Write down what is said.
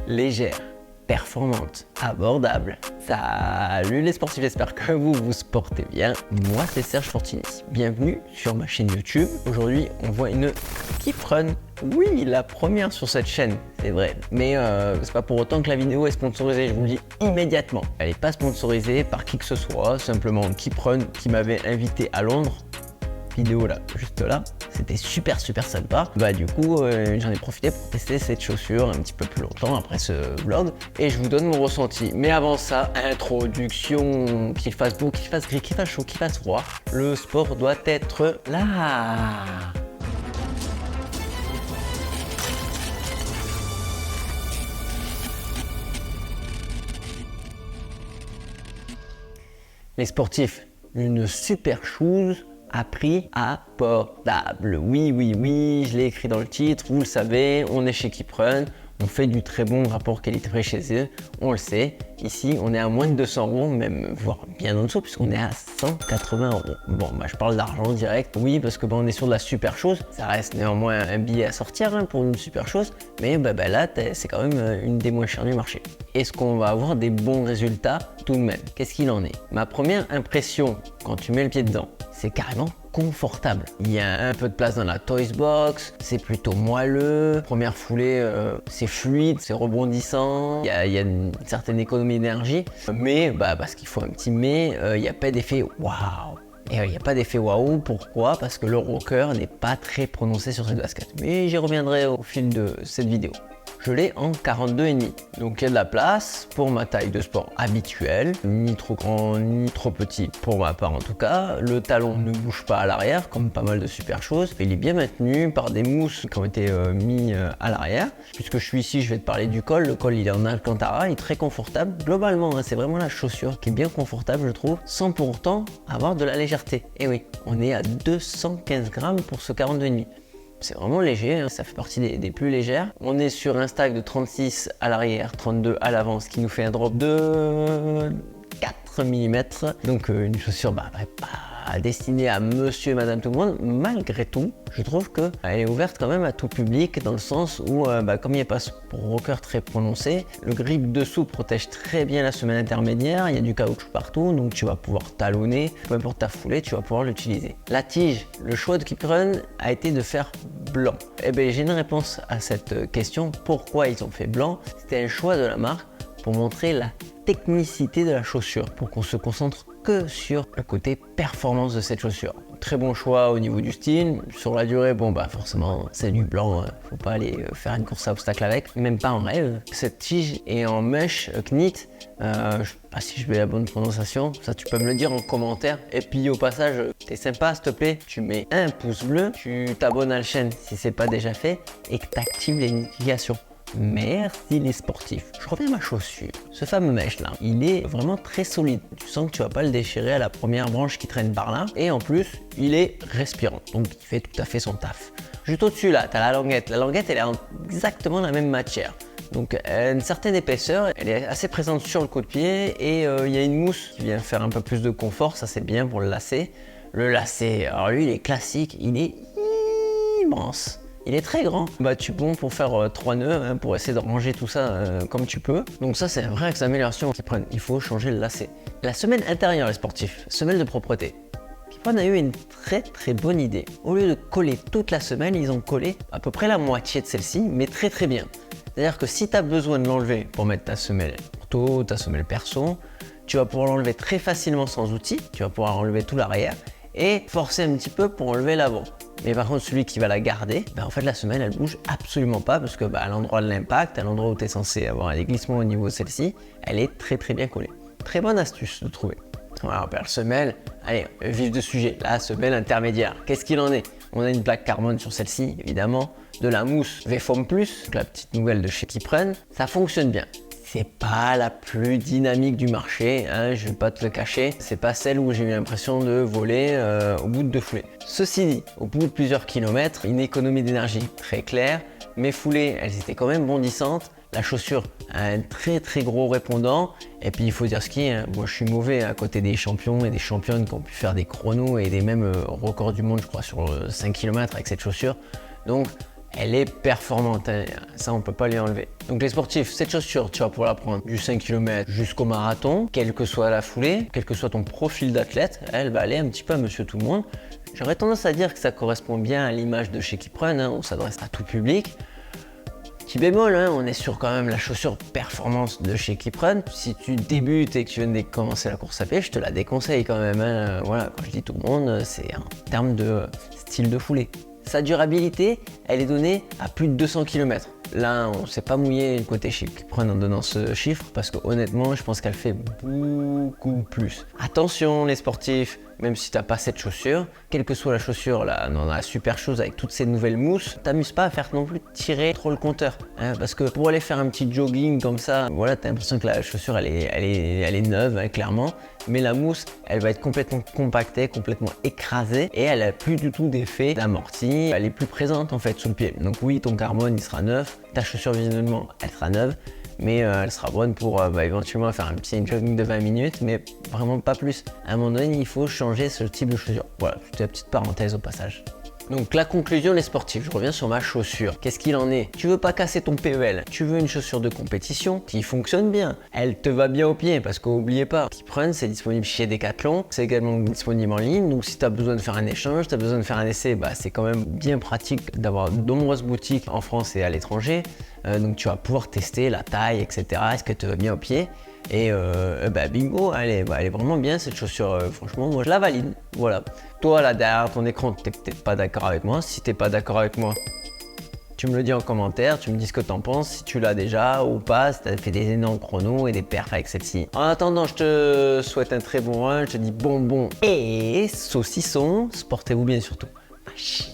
légère, performante, abordable. Salut les sportifs, j'espère que vous vous portez bien. Moi c'est Serge Fortini, bienvenue sur ma chaîne YouTube. Aujourd'hui on voit une KeepRun. Oui, la première sur cette chaîne, c'est vrai. Mais c'est pas pour autant que la vidéo est sponsorisée, je vous le dis immédiatement. Elle n'est pas sponsorisée par qui que ce soit, simplement KeepRun qui m'avait invité à Londres. Vidéo là, juste là, c'était super sympa. Du coup j'en ai profité pour tester cette chaussure un petit peu plus longtemps après ce vlog et je vous donne mon ressenti. Mais avant ça, introduction, qu'il fasse beau, qu'il fasse gris, qu'il fasse chaud, qu'il fasse froid, le sport doit être là. Les sportifs, une super chose à prix abordable. Oui, je l'ai écrit dans le titre, vous le savez, on est chez KeepRun, on fait du très bon rapport qualité-prix chez eux, on le sait. Ici, on est à moins de 200 €, même voire bien en dessous, puisqu'on est à 180 €. Bon, je parle d'argent direct, oui, parce que on est sur de la super chose. Ça reste néanmoins un billet à sortir pour une super chose, mais là, c'est quand même une des moins chères du marché. Est-ce qu'on va avoir des bons résultats tout de même? Qu'est-ce qu'il en est? Ma première impression, quand tu mets le pied dedans, c'est carrément confortable. Il y a un peu de place dans la Toys Box, c'est plutôt moelleux. Première foulée, c'est fluide, c'est rebondissant. Il y a une certaine économie d'énergie, mais parce qu'il faut un petit mais, il n'y a pas d'effet waouh. Et il n'y a pas d'effet waouh, pourquoi? Parce que le rocker n'est pas très prononcé sur cette basket. Mais j'y reviendrai au fil de cette vidéo. Je l'ai en 42,5. Donc il y a de la place pour ma taille de sport habituelle, ni trop grand ni trop petit pour ma part en tout cas. Le talon ne bouge pas à l'arrière comme pas mal de super choses. Il est bien maintenu par des mousses qui ont été mis à l'arrière. Puisque je suis ici, je vais te parler du col. Le col il est en Alcantara, il est très confortable. Globalement, c'est vraiment la chaussure qui est bien confortable je trouve, sans pour autant avoir de la légèreté. Et oui, on est à 215 grammes pour ce 42,5. C'est vraiment léger, ça fait partie des plus légères. On est sur un stack de 36 à l'arrière, 32 à l'avant, ce qui nous fait un drop de 4 mm. Donc une chaussure pas destinée à monsieur et madame tout le monde. Malgré tout, je trouve qu'elle est ouverte quand même à tout public, dans le sens où comme il n'y a pas ce rocker très prononcé, le grip dessous protège très bien la semelle intermédiaire, il y a du caoutchouc partout, donc tu vas pouvoir talonner, peu importe ta foulée, tu vas pouvoir l'utiliser. La tige, le choix de KeepRun a été de faire blanc. J'ai une réponse à cette question, pourquoi ils ont fait blanc? C'était un choix de la marque pour montrer la technicité de la chaussure, pour qu'on se concentre que sur le côté performance de cette chaussure. Très bon choix au niveau du style. Sur la durée, forcément c'est du blanc, faut pas aller faire une course à obstacles avec, même pas en rêve. Cette tige est en mesh knit, je sais pas si je vais la bonne prononciation, ça tu peux me le dire en commentaire. Et puis au passage, t'es sympa s'il te plaît, tu mets un pouce bleu, tu t'abonnes à la chaîne si c'est pas déjà fait et que tu actives les notifications. Merci les sportifs. Je reviens à ma chaussure. Ce fameux mesh là, il est vraiment très solide. Tu sens que tu vas pas le déchirer à la première branche qui traîne par là. Et en plus, il est respirant. Donc il fait tout à fait son taf. Juste au-dessus là, tu as la languette. La languette, elle est exactement la même matière. Donc une certaine épaisseur, elle est assez présente sur le coup de pied. Et il y a une mousse qui vient faire un peu plus de confort. Ça c'est bien pour le lacet. Le lacet, alors lui il est classique, il est immense. Il est très grand. Tu peux pour faire 3 nœuds pour essayer de ranger tout ça comme tu peux. Donc ça c'est une vraie amélioration qu'ils prennent. Il faut changer le lacet. La semelle intérieure les sportifs, semelle de propreté. KeepRun a eu une très bonne idée. Au lieu de coller toute la semelle, ils ont collé à peu près la moitié de celle-ci, mais très bien. C'est-à-dire que si tu as besoin de l'enlever pour mettre ta semelle ortho, ta semelle perso, tu vas pouvoir l'enlever très facilement sans outil. Tu vas pouvoir enlever tout l'arrière et forcer un petit peu pour enlever l'avant. Mais par contre, celui qui va la garder, en fait, la semelle, elle bouge absolument pas parce que à l'endroit de l'impact, à l'endroit où tu es censé avoir des glissements au niveau de celle-ci, elle est très bien collée. Très bonne astuce de trouver. Alors, la semelle, allez, vif de sujet, la semelle intermédiaire. Qu'est-ce qu'il en est? On a une plaque carbone sur celle-ci, évidemment, de la mousse V-Foam Plus, la petite nouvelle de chez KeepRun. Ça fonctionne bien. C'est pas la plus dynamique du marché, je vais pas te le cacher. C'est pas celle où j'ai eu l'impression de voler au bout de 2 foulées. Ceci dit, au bout de plusieurs kilomètres, une économie d'énergie très claire. Mes foulées, elles étaient quand même bondissantes. La chaussure a un très gros répondant. Et puis il faut dire ce qui est, moi je suis mauvais à côté des champions et des championnes qui ont pu faire des chronos et des mêmes records du monde, je crois, sur 5 km avec cette chaussure. Donc elle est performante, hein. Ça on peut pas lui enlever. Donc les sportifs, cette chaussure, tu vas pouvoir la prendre du 5 km jusqu'au marathon, quelle que soit la foulée, quel que soit ton profil d'athlète, elle va aller un petit peu à monsieur tout le monde. J'aurais tendance à dire que ça correspond bien à l'image de chez Keeprun, hein, on s'adresse à tout public. Petit bémol, hein, on est sur quand même la chaussure performance de chez Keeprun. Si tu débutes et que tu viens de commencer la course à pied, je te la déconseille quand même, hein. Voilà, quand je dis tout le monde, c'est en termes de style de foulée. Sa durabilité, elle est donnée à plus de 200 km. Là, on ne s'est pas mouillé côté chez Keeprun en donnant ce chiffre parce que honnêtement, je pense qu'elle fait beaucoup plus. Attention les sportifs, même si tu n'as pas cette chaussure, quelle que soit la chaussure, là, on a la super chose avec toutes ces nouvelles mousses, t'amuses pas à faire non plus tirer trop le compteur. Hein, parce que pour aller faire un petit jogging comme ça, voilà, tu as l'impression que la chaussure, elle est neuve, hein, clairement. Mais la mousse, elle va être complètement compactée, complètement écrasée et elle n'a plus du tout d'effet d'amorti. Elle est plus présente en fait sous le pied. Donc oui, ton carbone, il sera neuf. Ta chaussure, visiblement, elle sera neuve. Mais elle sera bonne pour éventuellement faire un petit jogging de 20 minutes, mais vraiment pas plus. À un moment donné, il faut changer ce type de chaussure. Voilà, c'était la petite parenthèse au passage. Donc la conclusion, les sportifs, je reviens sur ma chaussure. Qu'est-ce qu'il en est? Tu veux pas casser ton PEL, tu veux une chaussure de compétition qui fonctionne bien. Elle te va bien au pied parce qu'oubliez pas, Keeprun, c'est disponible chez Decathlon, c'est également disponible en ligne. Donc si tu as besoin de faire un échange, tu as besoin de faire un essai, c'est quand même bien pratique d'avoir de nombreuses boutiques en France et à l'étranger. Donc tu vas pouvoir tester la taille, etc. Est-ce qu'elle te va bien au pied? Et bingo, elle est vraiment bien cette chaussure, franchement moi je la valide, voilà. Toi là derrière ton écran, t'es peut-être pas d'accord avec moi, si t'es pas d'accord avec moi, tu me le dis en commentaire, tu me dis ce que t'en penses, si tu l'as déjà ou pas, si t'as fait des énormes chronos et des perfs avec celle-ci. En attendant, je te souhaite un très bon run, je te dis bonbon et saucisson, portez-vous bien surtout. Machine.